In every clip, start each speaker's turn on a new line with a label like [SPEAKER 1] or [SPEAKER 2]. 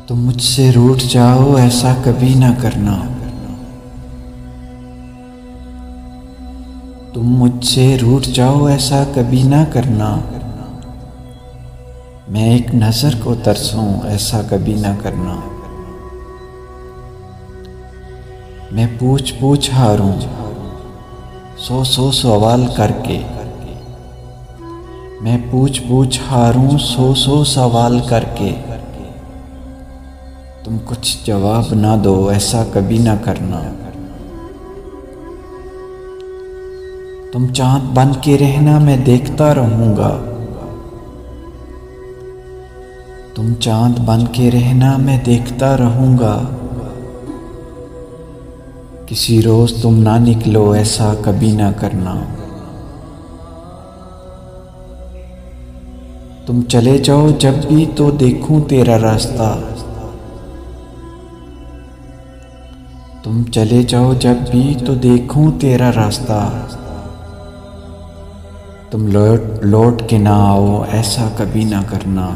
[SPEAKER 1] तुम मुझसे रूठ जाओ ऐसा कभी ना करना। तुम मुझसे रूठ जाओ ऐसा कभी ना करना। मैं एक नज़र को तरसूं ऐसा कभी ना करना। मैं पूछ पूछ हारूं सौ सौ सवाल करके। मैं पूछ पूछ हारूं सौ सौ सवाल करके। तुम कुछ जवाब ना दो ऐसा कभी ना करना। तुम चांद बन के रहना मैं देखता रहूंगा। तुम चांद बन के रहना मैं देखता रहूंगा। किसी रोज तुम ना निकलो ऐसा कभी ना करना। तुम चले जाओ जब भी तो देखूं तेरा रास्ता। तुम चले जाओ जब भी तो देखूं तेरा रास्ता। तुम लौट लौट के ना आओ ऐसा कभी ना करना।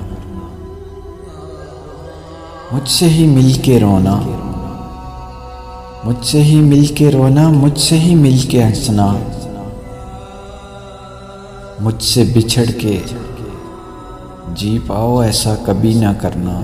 [SPEAKER 1] मुझसे ही मिल के रोना। मुझसे ही मिल के रोना मुझसे ही मिल के हंसना। मुझसे बिछड़ के जी पाओ ऐसा कभी ना करना।